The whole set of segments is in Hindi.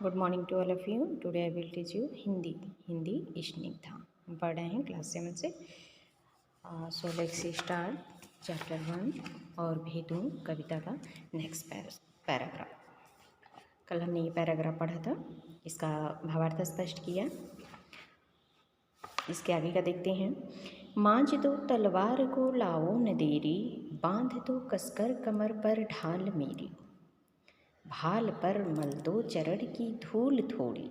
Good morning to all of you. Today I will teach you Hindi Snigdha. हम पढ़ रहे हैं क्लास 7 से। सो लेट्स स्टार्ट चैप्टर 1 और भी दूँ कविता का नेक्स्ट पैराग्राफ। कल हमने ये पैराग्राफ पढ़ा था, इसका भावार्थ स्पष्ट किया। इसके आगे का देखते हैं। मांझ दो तलवार को लाओ न देरी, बांध दो कसकर कमर पर ढाल मेरी। भाल पर मल दो चरण की धूल थोड़ी,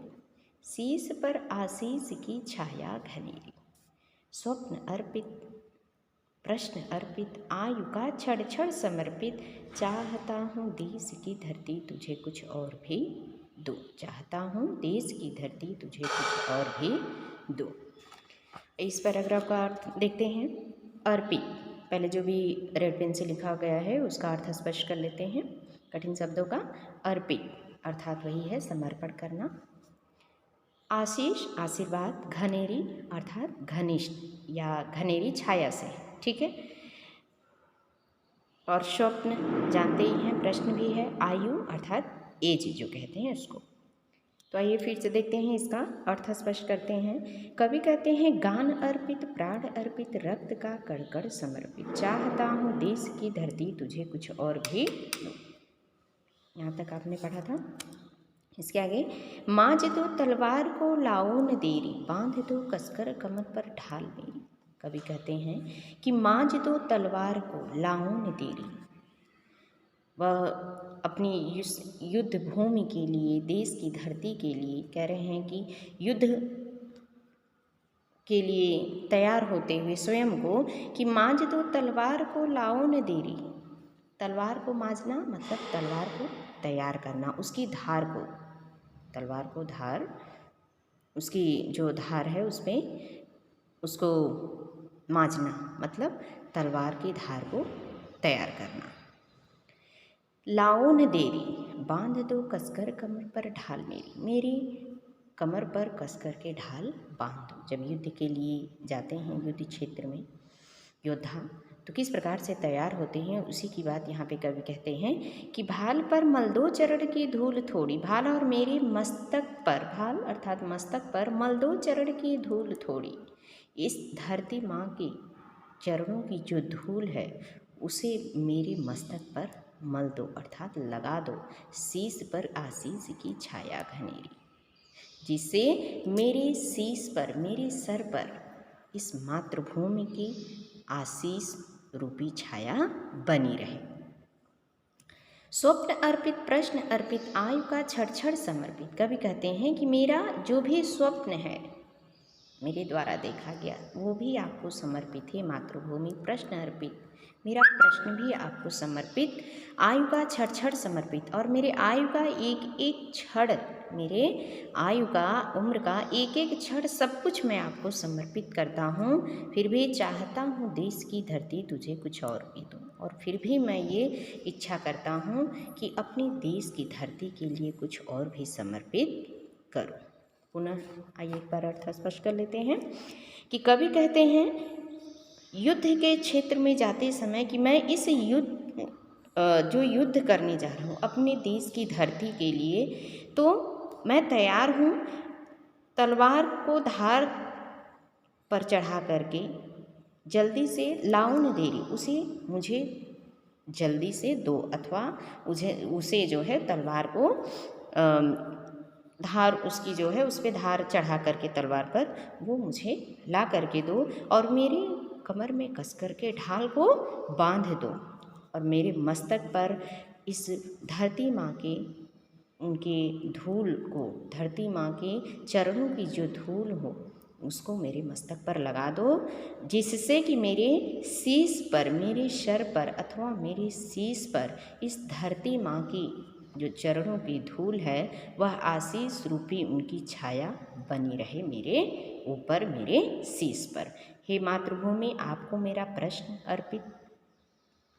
शीश पर आशीष की छाया घनेरी। स्वप्न अर्पित प्रश्न अर्पित, आयु का क्षण क्षण समर्पित। चाहता हूँ देश की धरती तुझे कुछ और भी दो। चाहता हूँ देश की धरती तुझे कुछ और भी दो। इस पैराग्राफ का अर्थ देखते हैं। अर्पित, पहले जो भी रेड पेन से लिखा गया है उसका अर्थ स्पष्ट कर लेते हैं कठिन शब्दों का। अर्पित अर्थात वही है समर्पण करना। आशीष आशीर्वाद, घनेरी अर्थात घनिष्ठ या घनेरी छाया से, ठीक है। और स्वप्न जानते ही हैं, प्रश्न भी है। आयु अर्थात एज जो कहते हैं उसको। तो आइए फिर से देखते हैं, इसका अर्थ स्पष्ट करते हैं। कवि कहते हैं गान अर्पित प्राण अर्पित, रक्त का कण समर्पित। चाहता हूँ देश की धरती तुझे कुछ और भी दो। यहाँ तक आपने पढ़ा था। इसके आगे, मांझ दो तलवार को लाओ न देरी, बांध दो कसकर कमर पर ढाल मेरी। कवि कहते हैं कि मांझ दो तलवार को लाओ न देरी। वह अपनी युद्ध भूमि के लिए, देश की धरती के लिए कह रहे हैं कि युद्ध के लिए तैयार होते हुए स्वयं को कि मांझ दो तलवार को लाओ न देरी। तलवार को मांझना मतलब तलवार को तैयार करना, उसकी धार को, तलवार को धार, उसकी जो धार है उसमें उसको मांझना मतलब तलवार की धार को तैयार करना। लाओ न देरी, बांध दो कसकर कमर पर ढाल मेरी। मेरी कमर पर कसकर के ढाल बांध दो। जब युद्ध के लिए जाते हैं युद्ध क्षेत्र में योद्धा, तो किस प्रकार से तैयार होते हैं उसी की बात यहाँ पे कवि कहते हैं कि भाल पर मल दो चरण की धूल थोड़ी। भाल और मेरे मस्तक पर, भाल अर्थात मस्तक पर, मल दो चरण की धूल थोड़ी। इस धरती माँ के चरणों की जो धूल है उसे मेरे मस्तक पर मल दो अर्थात लगा दो। शीश पर आशीष की छाया घनेरी, जिससे मेरे शीश पर, मेरे सर पर इस मातृभूमि की आशीष रूपी छाया बनी रहे। स्वप्न अर्पित प्रश्न अर्पित, आयु का क्षण क्षण समर्पित। कवि कहते हैं कि मेरा जो भी स्वप्न है मेरे द्वारा देखा गया वो भी आपको समर्पित है मातृभूमि। प्रश्न अर्पित, मेरा प्रश्न भी आपको समर्पित। आयु का क्षण क्षण समर्पित, और मेरे आयु का एक एक क्षण, मेरे आयु का, उम्र का एक एक क्षण सब कुछ मैं आपको समर्पित करता हूँ। फिर भी चाहता हूँ देश की धरती तुझे कुछ और भी दूँ। और फिर भी मैं ये इच्छा करता हूँ कि अपनी देश की धरती के लिए कुछ और भी समर्पित करूँ। पुनः आइए एक बार अर्थ स्पष्ट कर लेते हैं कि कवि कहते हैं युद्ध के क्षेत्र में जाते समय कि मैं इस जो युद्ध करने जा रहा हूँ अपने देश की धरती के लिए, तो मैं तैयार हूँ। तलवार को धार पर चढ़ा करके जल्दी से लाओ न देरी, उसे मुझे जल्दी से दो, अथवा उसे जो है तलवार को धार उसकी जो है उस पर धार चढ़ा करके तलवार पर वो मुझे ला करके दो, और मेरी कमर में कस करके ढाल को बांध दो, और मेरे मस्तक पर इस धरती माँ के, उनके धूल को, धरती माँ के चरणों की जो धूल हो उसको मेरे मस्तक पर लगा दो, जिससे कि मेरे शीश पर, मेरे सर पर अथवा मेरे शीश पर इस धरती माँ की जो चरणों की धूल है वह आशीष रूपी उनकी छाया बनी रहे मेरे ऊपर, मेरे शीश पर। हे मातृभूमि, आपको मेरा प्रश्न अर्पित,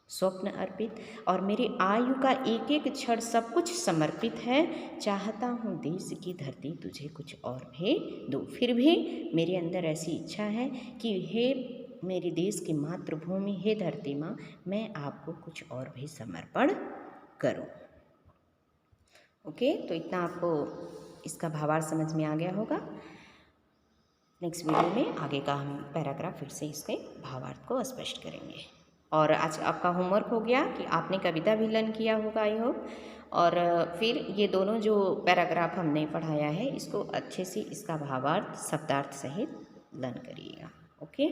स्वप्न अर्पित और मेरी आयु का एक एक क्षण सब कुछ समर्पित है। चाहता हूँ देश की धरती तुझे कुछ और भी दो। फिर भी मेरे अंदर ऐसी इच्छा है कि हे मेरे देश की मातृभूमि, हे धरती माँ, मैं आपको कुछ और भी समर्पण करूँ। ओके, तो इतना आपको इसका भावार्थ समझ में आ गया होगा। नेक्स्ट वीडियो में आगे का हम पैराग्राफ फिर से इसके भावार्थ को स्पष्ट करेंगे। और आज आपका होमवर्क हो गया कि आपने कविता भी लर्न किया होगा आई होप। और फिर ये दोनों जो पैराग्राफ हमने पढ़ाया है इसको अच्छे से इसका भावार्थ शब्दार्थ सहित लर्न करिएगा। ओके।